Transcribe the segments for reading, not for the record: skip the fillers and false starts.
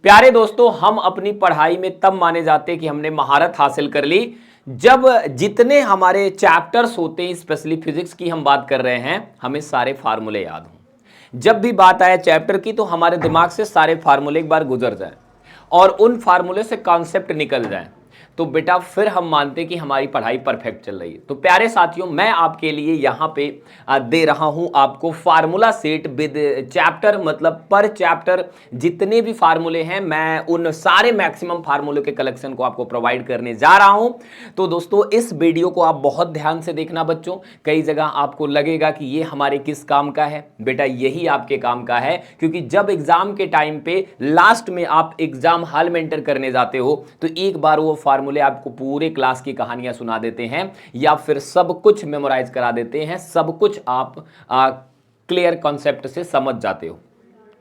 प्यारे दोस्तों, हम अपनी पढ़ाई में तब माने जाते हैं कि हमने महारत हासिल कर ली जब जितने हमारे चैप्टर्स होते हैं, स्पेशली फिजिक्स की हम बात कर रहे हैं, हमें सारे फार्मूले याद हों। जब भी बात आए चैप्टर की तो हमारे दिमाग से सारे फार्मूले एक बार गुजर जाएं और उन फार्मूले से कॉन्सेप्ट निकल जाएं, तो बेटा फिर हम मानते हैं कि हमारी पढ़ाई परफेक्ट चल रही है। तो प्यारे साथियों, मैं आपके लिए यहां पे दे रहा हूं आपको फार्मूला सेट विद चैप्टर, मतलब पर चैप्टर जितने भी फार्मूले हैं मैं उन सारे मैक्सिमम फार्मूले के कलेक्शन को आपको प्रोवाइड करने जा रहा हूं। तो दोस्तों, इस वीडियो को आप बहुत ध्यान से देखना बच्चों। कई जगह आपको लगेगा कि ये हमारे किस काम का है, बेटा यही आपके काम का है, क्योंकि जब एग्जाम के टाइम पे लास्ट में आप एग्जाम हॉल में एंटर करने जाते हो तो एक बार वो फार्मूले आपको पूरे क्लास की कहानियां सुना देते हैं या फिर सब कुछ मेमोराइज करा देते हैं, सब कुछ आप क्लियर कॉन्सेप्ट से समझ जाते हो।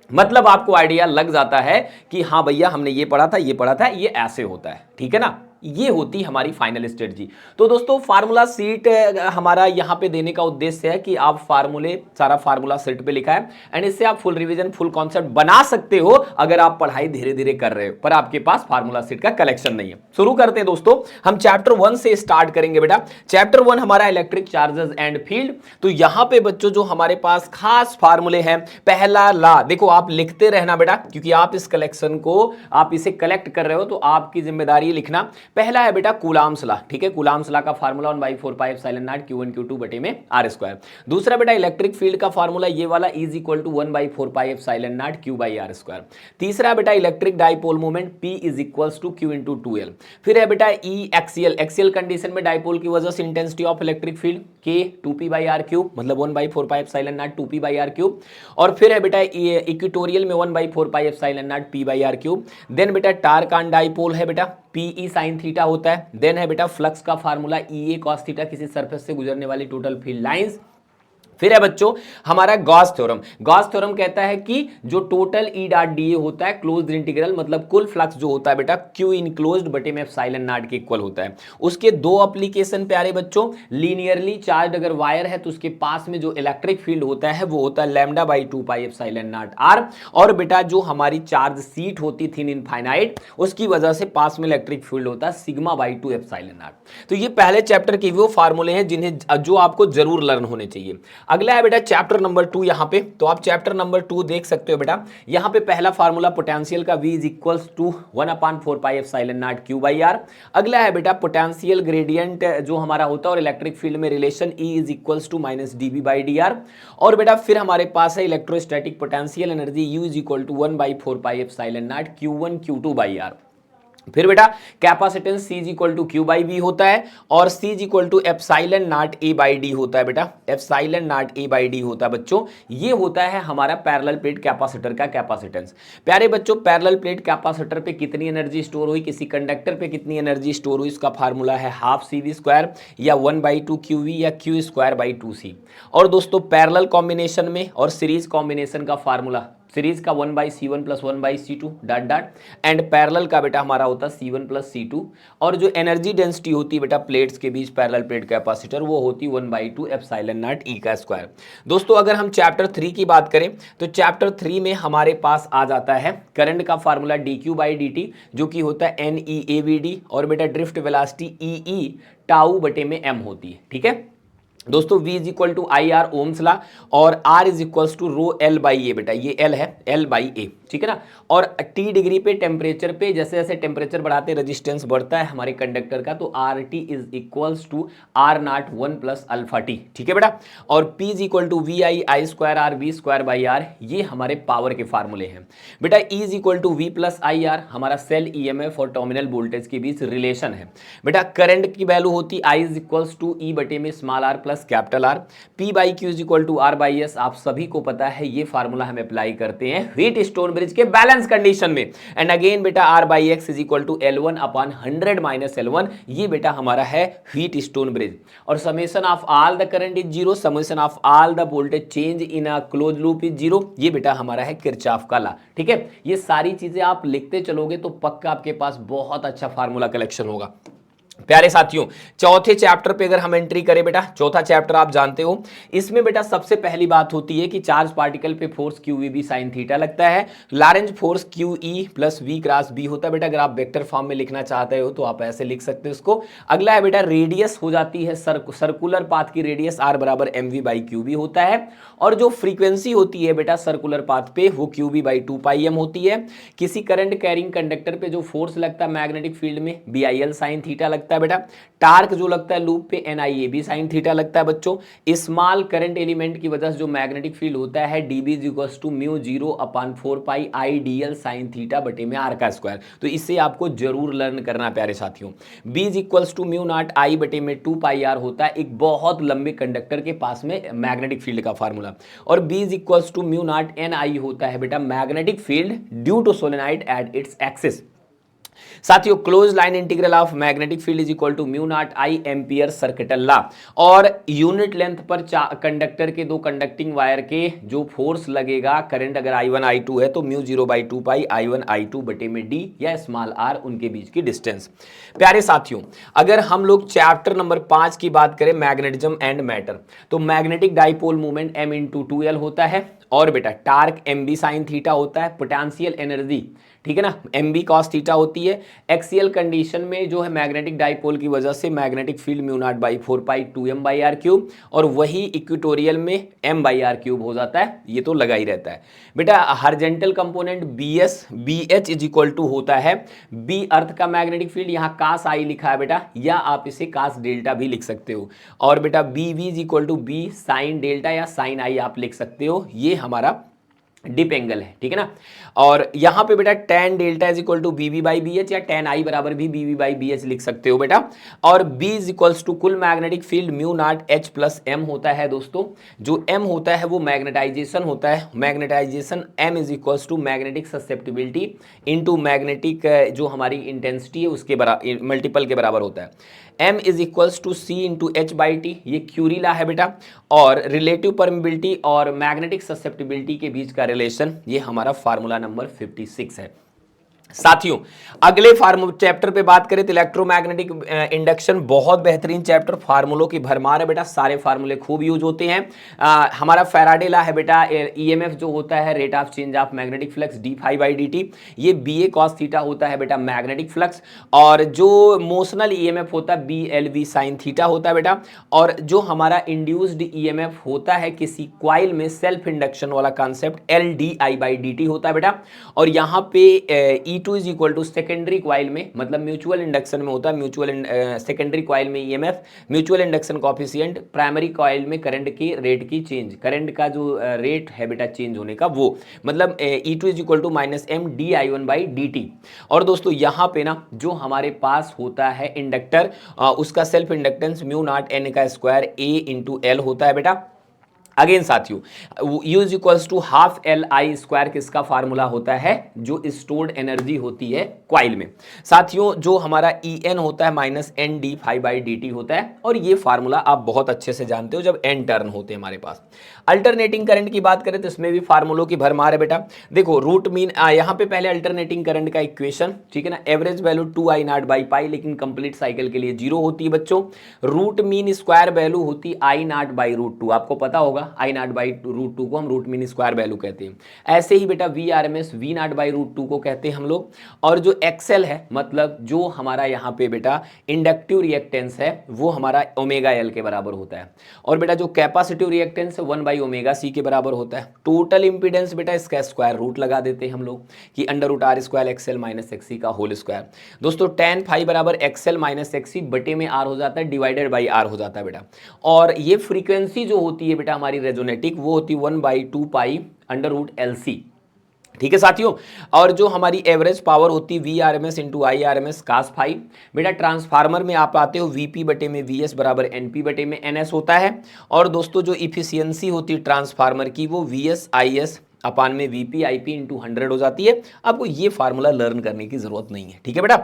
मतलब आपको आइडिया लग जाता है कि हाँ भैया, हमने ये पढ़ा था, ये पढ़ा था, ये ऐसे होता है। ठीक है ना, ये होती हमारी फाइनल स्ट्रेटजी। तो दोस्तों, फार्मूला सीट हमारा यहां पे देने का उद्देश्य है कि आप फार्मूले, सारा फार्मूला सीट पे लिखा है एंड इससे आप फुल रिवीजन, फुल कॉन्सेप्ट बना सकते हो अगर आप पढ़ाई धीरे धीरे कर रहे हो, पर आपके पास फार्मूला सीट का कलेक्शन नहीं है। शुरू करते हैं दोस्तों, हम चैप्टर 1 से स्टार्ट करेंगे। बेटा चैप्टर 1 हमारा इलेक्ट्रिक चार्जेस एंड फील्ड। तो यहां पे बच्चों जो हमारे पास खास फार्मूले हैं, पहला ला, देखो आप लिखते रहना बेटा, क्योंकि आप इस कलेक्शन को, आप इसे कलेक्ट कर रहे हो तो आपकी जिम्मेदारी लिखना। पहला है बेटा कूलाम्स लॉ। ठीक है, कूलाम्स लॉ का फार्मूला 1/4πε0 Q1 Q2 बटे में R²। दूसरा बेटा इलेक्ट्रिक फील्ड का फार्मूला ये वाला इज इक्वल टू 1/4πε0 Q/R²। तीसरा बेटा electric dipole moment P is equal to Q × 2L। फिर है बेटा E एक्सियल, एक्सियल कंडीशन में डाइपोल की वजह से intensity of electric field K 2P/R3, मतलब 1/4πε0 2P/R3। और फिर है बेटा इक्वेटोरियल में 1/4πε0 P/R3। देन बेटा टारकान डाइपोल है बेटा, PE sin थीटा होता है। देन है बेटा फ्लक्स का फार्मूला EA cos थीटा, किसी सरफेस से गुजरने वाली टोटल फील्ड लाइंस। फिर है बच्चों हमारा गॉस थ्योरम। गॉस थ्योरम कहता है कि जो टोटल E डॉट DA होता है क्लोज्ड इंटीग्रल, मतलब कुल फ्लक्स जो होता है बेटा Q इनक्लोज्ड बटे में एप्सिलॉन नॉट के इक्वल होता है। उसके दो एप्लीकेशन प्यारे बच्चों, लीनियरली चार्ज अगर वायर है तो उसके पास में जो इलेक्ट्रिक फील्ड होता है वो होता है λ/2π एप्सिलॉन नॉट R। और बेटा जो हमारी चार्ज सीट होती थी इनफाइनाइट, उसकी वजह से पास में इलेक्ट्रिक फील्ड होता है σ/2 एप्सिलॉन नॉट। तो ये पहले चैप्टर के वो फार्मूले हैं जिन्हें, जो आपको जरूर लर्न होने चाहिए। अगला है बेटा चैप्टर नंबर 2 यहां पे। तो आप चैप्टर नंबर 2 देख सकते हो बेटा, यहां पे पहला फार्मूला पोटेंशियल का V is equals to 1/4πε0 Q/R। अगला है बेटा पोटेंशियल ग्रेडियंट जो हमारा होता है और इलेक्ट्रिक फील्ड में relation E is equals to -dV/dr। और बेटा फिर हमारे पास है electrostatic potential energy U is equal to 1/4πε0 Q1 Q2/R। फिर बेटा capacitance C is equal to Q/V होता है और C is equal to epsilon naught A/D होता है बेटा, एप्सिलॉन नॉट A/D होता है बच्चों। ये होता है हमारा पैरेलल प्लेट कैपेसिटर का कैपेसिटेंस। प्यारे बच्चों, पैरेलल प्लेट कैपेसिटर पे कितनी एनर्जी स्टोर हुई, किसी कंडक्टर पे कितनी एनर्जी स्टोर हुई, इसका फार्मूला है हाफ CV² या 1/2 QV या Q²/2C। और दोस्तों पैरेलल कॉम्बिनेशन में और सीरीज कॉम्बिनेशन का फार्मूला, सीरीज का 1/C1 + 1/C2 dot dot and parallel का बेटा हमारा होता है C1 + C2। और जो एनर्जी डेंसिटी होती है बेटा प्लेट्स के बीच पैरेलल प्लेट कैपेसिटर, वो होती 1/2 एप्सिलॉन नॉट E²। दोस्तों अगर हम चैप्टर 3 की बात करें तो चैप्टर 3 में हमारे पास आ जाता है करंट का फार्मूला dQ/dt जो कि होता है NE/AVD। और बेटा ड्रिफ्ट वेलोसिटी EE टाउ बटे में m होती है। ठीक है दोस्तों, V is equal to IR Ohm's law और R is equal to ρL/A। बेटा ये L है, L/A। ठीक है ना। और T डिग्री पे टेम्परेचर पे जैसे जैसे टेम्परेचर बढ़ाते रेजिस्टेंस बढ़ता है हमारे कंडक्टर का, तो RT is equal to R0 1 + αT। ठीक है बेटा। और P is equal to VI I²R V²/R, ये हमारे पावर के फार्मूले हैं। बेटा E is equal to V + IR हमारा सेल EMF और टर्मिनल वोल्टेज के बीच रिलेशन है। बेटा करंट की वैल्यू होती I is equal to E बटे में small r + capital R। P/Q is equal to R/S, आप सभी को पता है ये फार्मूला हम अप्लाई करते हैं हीट स्टोन ब्रिज के बैलेंस कंडीशन में। एंड अगेन बेटा R/X is equal to L1/100 - L1, ये बेटा हमारा है हीट स्टोन ब्रिज। और summation of all the current is 0, summation of all the voltage change in a close loop is 0, ये बेटा हमारा है किरचॉफ का लॉ। ठीक है, ये सारी चीजें आप लिखते चलोगे तो पक्का आपके पास बहुत अच्छा फार्मूला कलेक्शन होगा। प्यारे साथियों, चौथे चैप्टर पे अगर हम एंट्री करें बेटा, चौथा चैप्टर आप जानते हो, इसमें बेटा सबसे पहली बात होती है कि चार्ज पार्टिकल पे force Q V B sine theta लगता है। Lorentz force Q E plus V cross B होता है बेटा। अगर आप वेक्टर फॉर्म में लिखना चाहते हो तो आप ऐसे लिख सकते हो इसको। अगला है बेटा रेडियस हो जाती है सर्कुलर पाथ की रेडियस आर बराबर M V by Q B होता है। और जो फ्रीक्वेंसी होती है बेटा सर्कुलर पाथ पे वो Q B by two pi M होती है। किसी करंट कैरिंग कंडक्टर पे जो फोर्स लगता है मैग्नेटिक फील्ड में B I L sine theta लगता है बेटा। टार्क जो लगता है लूप पे N I A B sine theta लगता है बच्चों। स्मॉल करंट एलिमेंट की वजह से जो मैग्नेटिक फील्ड होता है D B equals to mu zero upon 4 pi I D L sine theta बटे में आर का स्क्वायर। तो इससे आपको जरूर लर्न करना प्यारे साथियों। B equals to mu naught I बटे में 2 पाई आर होता है एक बहुत लंबे कंडक्टर के पास में मैग्नेटिक फील्ड का फार्मूला। और B equals to mu naught N I होता है बेटा magnetic field due to solenoid at its axis. साथियों close line integral of magnetic field is equal to mu naught I ampere circuital law. और unit length पर conductor के दो conducting wire के जो फोर्स लगेगा करंट अगर I1 I2 है तो mu zero by two pi I1 I2 बटे में डी या स्मॉल आर उनके बीच की डिस्टेंस। प्यारे साथियों अगर हम लोग चैप्टर नंबर 5 की बात करें मैग्नेटिज्म एंड मैटर, तो magnetic dipole movement m into two L होता है। और बेटा torque M B sine theta होता है। पोटेंशियल एनर्जी ठीक है ना एम बी कॉस थीटा होती है। एक्सियल कंडीशन में जो है मैग्नेटिक डाइपोल की वजह से magnetic field mu naught by 4 pi 2 M by R cube. और वही इक्वेटोरियल में एम बाई आर क्यूब हो जाता है। ये तो लगा ही रहता है बेटा। Horizontal component B S B H is equal to होता है बी अर्थ का मैग्नेटिक फील्ड, यहाँ कास आई लिखा है बेटा, या आप इसे कास डेल्टा भी लिख सकते हो। और बेटा B V is equal to B sine delta या साइन आई आप लिख सकते हो। ये हमारा डिप एंगल है ठीक है ना। और यहां पे बेटा tan delta is equal to B B by B H या tan आई बराबर भी B B by B H लिख सकते हो बेटा। और b इज इक्वल्स टू कुल magnetic field mu naught H plus M होता है दोस्तों। जो m होता है वो मैग्नेटाइजेशन होता है। Magnetisation m is equals to magnetic susceptibility into magnetic जो हमारी इंटेंसिटी है उसके बराबर मल्टीपल के बराबर होता है। m is equals to C into H by T, ये क्यूरी लॉ है बेटा। और रिलेटिव परमिबिलिटी और मैग्नेटिक ससेप्टिबिलिटी के बीच का रिलेशन ये हमारा फार्मूला नंबर 56 है। साथियों अगले चैप्टर पे बात करें तो इलेक्ट्रोमैग्नेटिक इंडक्शन, बहुत बेहतरीन चैप्टर, फार्मूलों की भरमार है बेटा, सारे फार्मूले खूब यूज होते हैं। हमारा फैराडे लॉ है बेटा, ईएमएफ जो होता है rate of change of magnetic flux D phi by D T, ये बी ए कॉस थीटा होता है बेटा मैग्नेटिक फ्लक्स। और जो मोशनल ईएमएफ होता है B L V sine theta होता है बेटा। और जो हमारा इंड्यूस्ड ईएमएफ होता है किसी क्वाइल में सेल्फ इंडक्शन वाला concept L D I by D T होता है बेटा। और यहाँ पे E2 is equal to secondary coil में, मतलब म्यूचुअल इंडक्शन में होता है, म्यूचुअल सेकेंडरी क्वाइल में EMF, mutual induction coefficient, primary coil में करंट की रेट की चेंज, करंट का जो रेट है बेटा चेंज होने का वो, मतलब E2 is equal to minus M D I one by D T. और दोस्तों यहाँ पे ना जो हमारे पास होता है इंडक्टर उसका self inductance mu naught N का स्क्वायर ए इंटू एल होता है बेटा। अगेन साथियों U is equals to half L I square किसका फार्मूला होता है, जो स्टोर्ड एनर्जी होती है क्वाइल में। साथियों जो हमारा ई एन होता है minus N D phi by D T होता है। और ये फार्मूला आप बहुत अच्छे से जानते हो जब एन टर्न होते हैं हमारे पास। अल्टरनेटिंग करंट की बात करें तो इसमें भी फार्मूलों की भरमार है बेटा। देखो रूट मीन यहाँ पे पहले अल्टरनेटिंग करंट का इक्वेशन ठीक है ना, average value 2 I not by pi, लेकिन कंप्लीट साइकिल के लिए 0 होती है बच्चों। रूट मीन स्क्वायर वैल्यू होती आई नॉट बाई रूट 2, आपको पता होगा आई नॉट बाई रूट 2 को हम रूट मीन स्क्वायर वैल्यू कहते हैं। ऐसे ही बेटा V R M S V naught by root 2 को कहते हैं हम लोग। और जो एक्सएल है मतलब जो हमारा यहाँ पे बेटा इंडक्टिव रिएक्टेंस है वो हमारा ओमेगा एल के बराबर होता है। और बेटा जो कैपेसिटिव रिएक्टेंस है 1 बाई ओमेगा सी के बराबर होता है। टोटल इंपीडेंस बेटा इसका स्क्वायर रूट लगा देते हैं हम लोग कि under root R square X L minus X C का होल स्क्वायर। दोस्तों टेन फाई बराबर एक्सएल माइनस एक्सी बटे में आर हो जाता है, डिवाइडेड बाई आर हो जाता है बेटा। और ये फ्रीक्वेंसी जो होती है बेटा हमारी रेजोनेटिक वो होती है 1 by 2 pi under root L C, ठीक है साथियों। और जो हमारी एवरेज पावर होती है V R M S into I R M S cos phi. बेटा ट्रांसफार्मर में आप आते हो वी पी बटे में वी एस बराबर एन पी बटे में एन एस होता है। और दोस्तों जो इफिशियंसी होती है ट्रांसफार्मर की वो वी एस आई एस अपान में वीपी आईपी इंटू 100 हो जाती है। आपको ये फार्मूला लर्न करने की जरूरत नहीं है, ठीक है बेटा।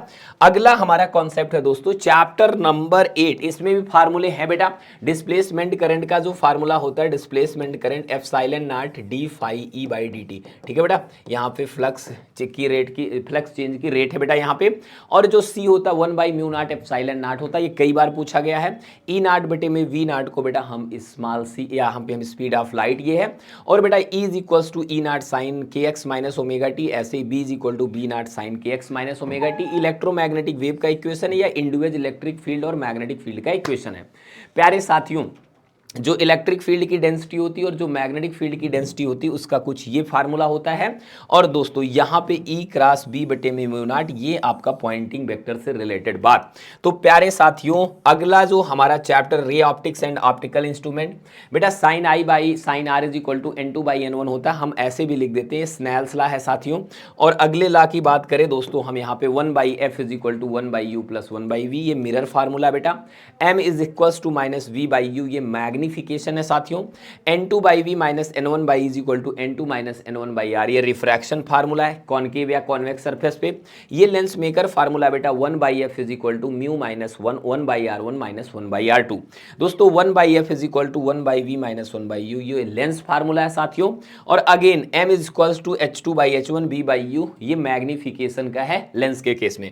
अगला हमारा कॉन्सेप्ट है दोस्तों चैप्टर नंबर 8, इसमें भी फार्मूले हैं बेटा। डिस्प्लेसमेंट करंट का जो फार्मूला होता है, displacement current epsilon naught D phi E by D T, ठीक है बेटा। यहाँ पे फ्लक्स चेंज की रेट है बेटा यहाँ पे, और जो सी होता है 1 by mu naught epsilon not होता है, ये कई बार पूछा गया है। ई नॉट बटे में वी नॉट को बेटा हम स्मॉल सी, यहाँ पे हम स्पीड ऑफ लाइट ये है, और बेटा E is equals to E naught sine K X minus omega T, ऐसे ही B is equal to B naught sine K X minus omega T electromagnetic wave का इक्वेशन है, या इंडिविजुअल इलेक्ट्रिक फील्ड और मैग्नेटिक फील्ड का equation है। प्यारे साथियों, जो इलेक्ट्रिक फील्ड की डेंसिटी होती है और जो मैग्नेटिक फील्ड की डेंसिटी होती है उसका कुछ ये फार्मूला होता है। और दोस्तों यहाँ पे E क्रॉस B बटे में म्यू नॉट, ये आपका पॉइंटिंग वेक्टर से रिलेटेड बात। तो प्यारे साथियों, अगला जो हमारा chapter ray optics and optical instrument, बेटा sine I by sine R is equal to N2 by N1 होता है, हम ऐसे भी लिख देते हैं, स्नेल्स लॉ है साथियों। और अगले लॉ की बात करें दोस्तों, हम यहाँ पे 1 by F is equal to 1 by U plus 1 by V, ये मिरर फार्मूला बेटा। M is equals to minus V by U, ये मैग्निफिकेशन है साथियों। N2 by V minus N1 by is equal to N2 minus N1 by R, ये refraction formula है concave या convex surface पे। ये लेंस मेकर फार्मूला बेटा 1 by F is equal to mu minus 1 by are 1 minus 1 by R 2। दोस्तों 1 by F is equal to 1 by V minus 1 by U, ये lens formula है साथियों। और again M is equals to H2 by H1 B by U, ये magnification का है lens के case में।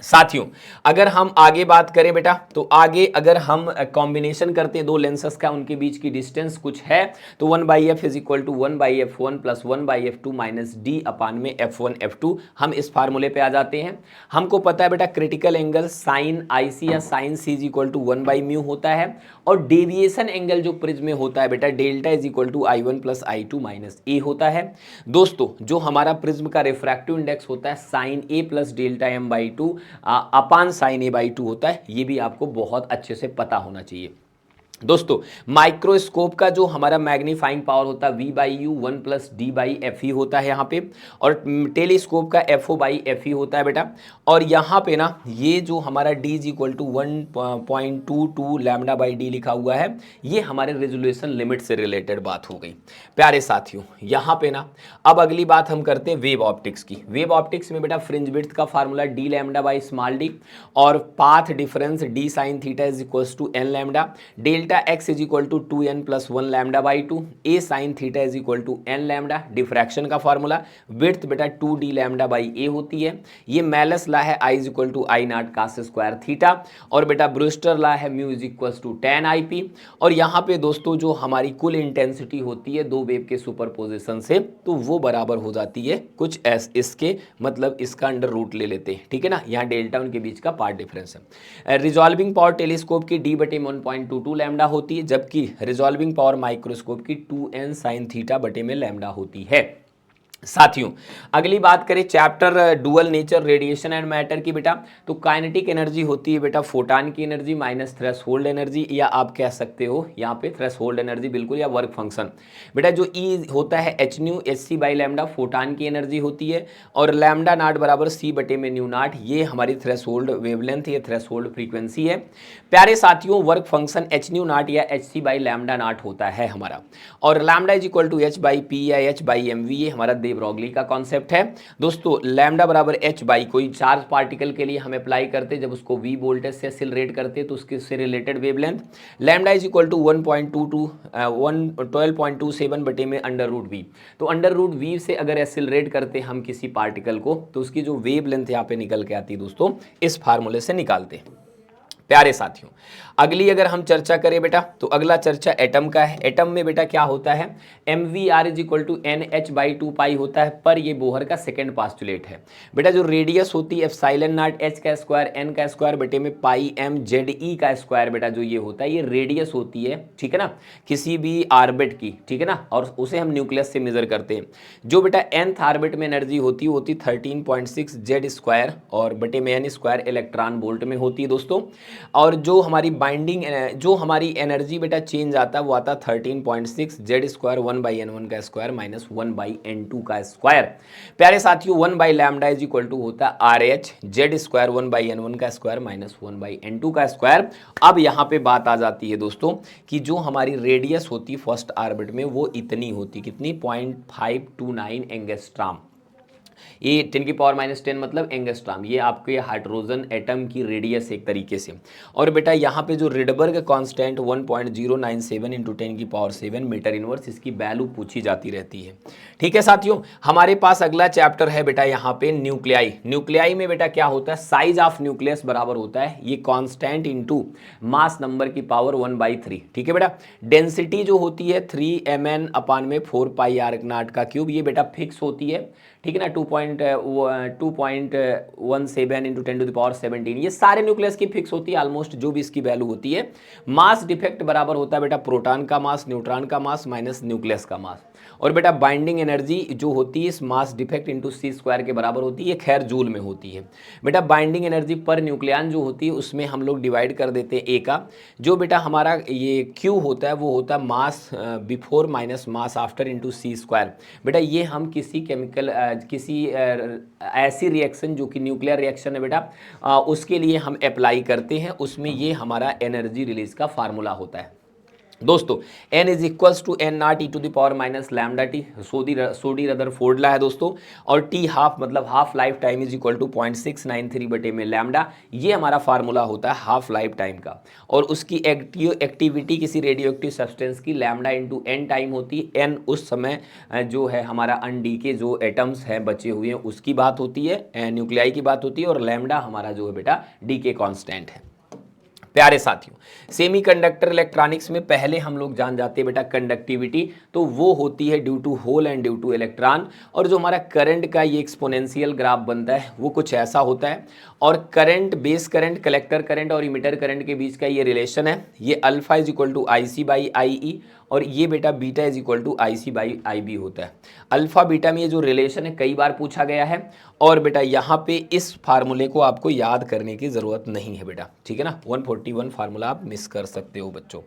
साथियों अगर हम आगे बात करें बेटा, तो आगे अगर हम कॉम्बिनेशन करते हैं दो लेंसेस का, उनके बीच की डिस्टेंस कुछ है, तो 1 by F is equal to 1 by F one plus 1 by F two minus D अपान में F1 F2। हम इस फार्मूले पे आ जाते हैं। हमको पता है बेटा critical angle sine I C या sine C is equal to 1 by mu होता है, और डेविएशन एंगल जो प्रिज्म में होता है बेटा delta is equal to I1 plus I2 minus A होता है। दोस्तों जो हमारा प्रिज्म का रिफ्रैक्टिव इंडेक्स होता है sine A plus delta M by two upon sine A by two होता है, ये भी आपको बहुत अच्छे से पता होना चाहिए। दोस्तों माइक्रोस्कोप का जो हमारा मैग्नीफाइंग पावर होता है V by you 1 plus D by F E होता है यहाँ पे, और टेलीस्कोप का FO बाई एफ ई होता है बेटा। और यहाँ पे ना ये जो हमारा D is equal to 1.22 lambda by D लिखा हुआ है, ये हमारे रेजोल्यूशन लिमिट से रिलेटेड बात हो गई। प्यारे साथियों यहाँ पे ना अब अगली बात हम करते हैं वेव ऑप्टिक्स की। वेव ऑप्टिक्स में बेटा फ्रिंज विड्थ का formula D lambda by small D, और path difference D sine theta is equal to N lambda, delta x is equal to 2n plus 1 lambda by 2, a sine theta is equal to n lambda. Diffraction का formula width बेटा 2d lambda by a होती है। ये Malus law है I is equal to I not cos square theta, और बेटा Brewster law है mu is equal to tan IP। और यहाँ पे दोस्तों जो हमारी कुल इंटेंसिटी होती है दो वेव के सुपरपोजिशन से, तो वो बराबर हो जाती है कुछ इसके, मतलब इसका अंडर रूट ले लेते हैं, ठीक है ना। यहाँ डेल्टा उनके बीच का पार्ट डिफरेंस है। रिजॉल्विंग पावर टेलीस्कोप की d बटे 1.22 लैम्डा होती है, जबकि रिजॉल्विंग पावर माइक्रोस्कोप की 2n साइन थीटा बटे में लैम्डा होती है। साथियों अगली बात करें chapter dual nature radiation and matter की बेटा, तो काइनेटिक एनर्जी होती है बेटा फोटान की एनर्जी माइनस थ्रेशोल्ड एनर्जी, या आप कह सकते हो यहाँ पे थ्रेशोल्ड एनर्जी बिल्कुल, या वर्क फंक्शन। बेटा जो E होता है H nu H C by lambda, photon की एनर्जी होती है, और लैम्डा नाट बराबर सी बटे में न्यू नाट, ये हमारी थ्रेशोल्ड वेवलेंथ या थ्रेशोल्ड फ्रीक्वेंसी है। प्यारे साथियों work function H nu naught या H C by lambda naught होता है हमारा, और lambda is equal to H by P या एच बाई एम वी, ये हमारा ब्रॉगली का कॉन्सेप्ट है। दोस्तों लैम्डा बराबर h बाई कोई चार्ज पार्टिकल के लिए हम अप्लाई करते जब उसको v वोल्टेज से एक्सीलरेट करते तो उसके से related wavelength, lambda is equal to 12.27 बटे में अंडर रूट वी। तो अंडर रूट वी से अगर एक्सीलरेट करते हम किसी पार्टिकल को, तो उसकी जो वेवलेंथ यहाँ पे निकल के आती है दोस्तों, इस फार्मूले से निकालते हैं। प्यारे साथियों अगली अगर हम चर्चा करें बेटा, तो अगला चर्चा एटम का है। एटम में बेटा क्या होता है, MVR is equal to NH by 2 pi होता है, पर ये बोहर का सेकेंड पास्टुलेट है। बेटा जो रेडियस होती है एप्सिलॉन नॉट H का स्क्वायर N का स्क्वायर बटे में पाई M ZE का स्क्वायर, बेटा जो ये होता है ये रेडियस होती है, ठीक है ना, किसी भी ऑर्बिट की, ठीक है ना, और उसे हम न्यूक्लियस से मेजर करते हैं। जो बेटा nth ऑर्बिट में एनर्जी होती है 13.6 Z स्क्वायर और बटे में N स्क्वायर इलेक्ट्रॉन वोल्ट में होती है दोस्तों। और जो हमारी बाइंडिंग जो हमारी एनर्जी बेटा चेंज आता है वो आता है 13.6 जेड स्क्वायर 1/n1 का स्क्वायर माइनस 1/n2 का स्क्वायर। प्यारे साथियों 1/लैम्डा इज इक्वल टू होता है RH जेड स्क्वायर 1/n1 का स्क्वायर माइनस 1/n2 का स्क्वायर। अब यहाँ पे बात आ जाती है दोस्तों कि जो हमारी रेडियस होती फर्स्ट ऑर्बिट में वो इतनी होती, कितनी, 0.529 एंगस्ट्राम। ये 10⁻⁻10 मतलब एंगस्ट्राम, ये आपके हाइड्रोजन एटम की रेडियस एक तरीके से। और बेटा यहाँ पे जो Rydberg constant 1.097 into 10⁻7 metre inverse, इसकी वैल्यू पूछी जाती रहती है। ठीक है साथियों, हमारे पास अगला चैप्टर है बेटा यहाँ पे न्यूक्लियाई। न्यूक्लियाई में बेटा क्या होता है, साइज ऑफ न्यूक्लियस बराबर होता है ये कांस्टेंट इंटू मास नंबर की पावर 1/3। ठीक है बेटा, डेंसिटी जो होती है 3mn/4πr0 का क्यूब, ये बेटा फिक्स होती है। ठीक है ना, 2.17 इंटू 10⁻17, ये सारे न्यूक्लियस की फिक्स होती है ऑलमोस्ट, जो भी इसकी वैल्यू होती है। मास डिफेक्ट बराबर होता है बेटा प्रोटॉन का मास, न्यूट्रॉन का मास माइनस न्यूक्लियस का मास। और बेटा बाइंडिंग एनर्जी जो होती है इस mass defect into C square के बराबर होती है, खैर जूल में होती है। बेटा बाइंडिंग एनर्जी पर न्यूक्लियन जो होती है उसमें हम लोग डिवाइड कर देते हैं ए का। जो बेटा हमारा ये क्यू होता है वो होता है mass before minus mass after into C square. बेटा ये हम किसी केमिकल किसी ऐसी रिएक्शन जो कि न्यूक्लियर रिएक्शन है बेटा, उसके लिए हम अप्लाई करते हैं, उसमें ये हमारा एनर्जी रिलीज का फार्मूला होता है दोस्तों। n is equals to n naught e⁻⁻λT, Soddy Rutherford law है दोस्तों। और t हाफ मतलब half life time is equal to 0.693 बटे में लैम्डा, ये हमारा फार्मूला होता है हाफ लाइफ टाइम का। और उसकी एक्टिविटी किसी रेडियो एक्टिव सब्सटेंस की लैम्डा इंटू एन टाइम होती है। n उस समय जो है हमारा अनडीके जो एटम्स हैं बचे हुए हैं उसकी बात होती है, न्यूक्लियाई की बात होती है। और लैम्डा हमारा जो है बेटा डीके कांस्टेंट है। प्यारे साथियों सेमीकंडक्टर इलेक्ट्रॉनिक्स में पहले हम लोग जान जाते हैं बेटा कंडक्टिविटी, तो वो होती है due to hole and due to electron. और जो हमारा करंट का ये एक्सपोनेंशियल ग्राफ बनता है वो कुछ ऐसा होता है। और current, base current, collector current और इमिटर करंट के बीच का ये रिलेशन है, ये alpha is equal to IC/IE और ये बेटा beta is equal to IC/IB होता है। अल्फा बीटा में ये जो रिलेशन है कई बार पूछा गया है। और बेटा यहाँ पे इस फार्मूले को आपको याद करने की ज़रूरत नहीं है बेटा, ठीक है ना, 141 फार्मूला आप मिस कर सकते हो बच्चों।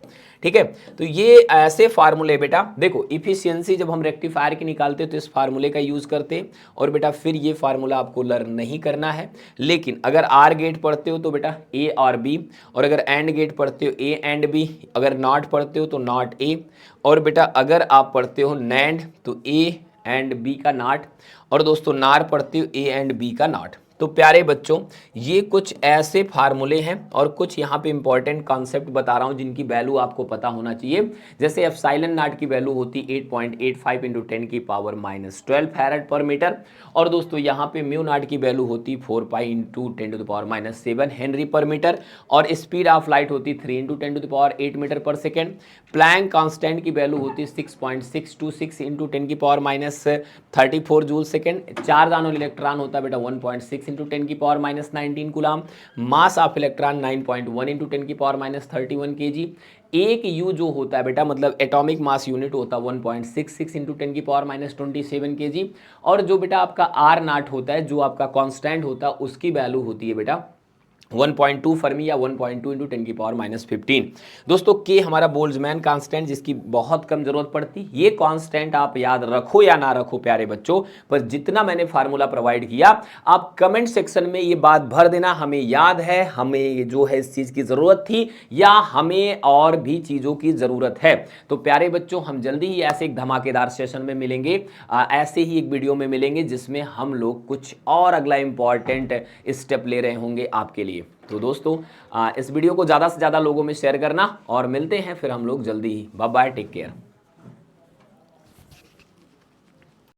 ठीक है, तो ये ऐसे फार्मूले बेटा देखो, इफिशियंसी जब हम रेक्टिफायर की निकालते हैं तो इस फार्मूले का यूज़ करते हैं। और बेटा फिर ये फार्मूला आपको लर्न नहीं करना है, लेकिन अगर आर गेट पढ़ते हो तो बेटा ए और बी, और अगर एंड गेट पढ़ते हो ए एंड बी, अगर नॉट पढ़ते हो तो नॉट ए, और बेटा अगर आप पढ़ते हो नैंड तो ए एंड बी का नॉट, और दोस्तों नार पढ़ते हो ए एंड बी का नॉट। तो प्यारे बच्चों ये कुछ ऐसे फार्मूले हैं और कुछ यहाँ पे इंपॉर्टेंट कॉन्सेप्ट बता रहा हूँ जिनकी वैल्यू आपको पता होना चाहिए। जैसे एप्सिलॉन नॉट की वैल्यू होती 8.85 इंटू 10⁻⁻12 फैराड पर मीटर। और दोस्तों यहाँ पे म्यू नॉट की वैल्यू होती 4 पाई इंटू 10⁻⁻7 हेनरी पर मीटर। और स्पीड ऑफ लाइट होती 3 इंटू 10⁸ मीटर पर सेकेंड। प्लैंक कांस्टेंट की वैल्यू होती 6.626 into 10⁻34 joule second. Charge on electron होता है बेटा 1.6 into 10⁻19 coulomb. Mass of electron 9.1 into 10⁻31 kg। एक यू जो होता है बेटा मतलब एटॉमिक मास यूनिट होता है 1.66 इंटू 10⁻27 kg। और जो बेटा आपका आर नॉट होता है जो आपका कांस्टेंट होता है उसकी वैल्यू होती है बेटा 1.2 फर्मी या 1.2 इंटू 10⁻15। दोस्तों के हमारा बोल्ट्जमैन कांस्टेंट जिसकी बहुत कम जरूरत पड़ती, ये कांस्टेंट आप याद रखो या ना रखो प्यारे बच्चों, पर जितना मैंने फार्मूला प्रोवाइड किया आप कमेंट सेक्शन में ये बात भर देना, हमें याद है, हमें जो है इस चीज की जरूरत थी या हमें और भी चीजों की जरूरत है। तो प्यारे बच्चों हम जल्दी ही ऐसे एक धमाकेदार सेशन में मिलेंगे, ऐसे ही एक वीडियो में मिलेंगे जिसमें हम लोग कुछ और अगला इंपॉर्टेंट स्टेप ले रहे होंगे आपके लिए। तो दोस्तों इस वीडियो को ज़्यादा से ज़्यादा लोगों में शेयर करना और मिलते हैं फिर हम लोग जल्दी ही। Bye bye, take care.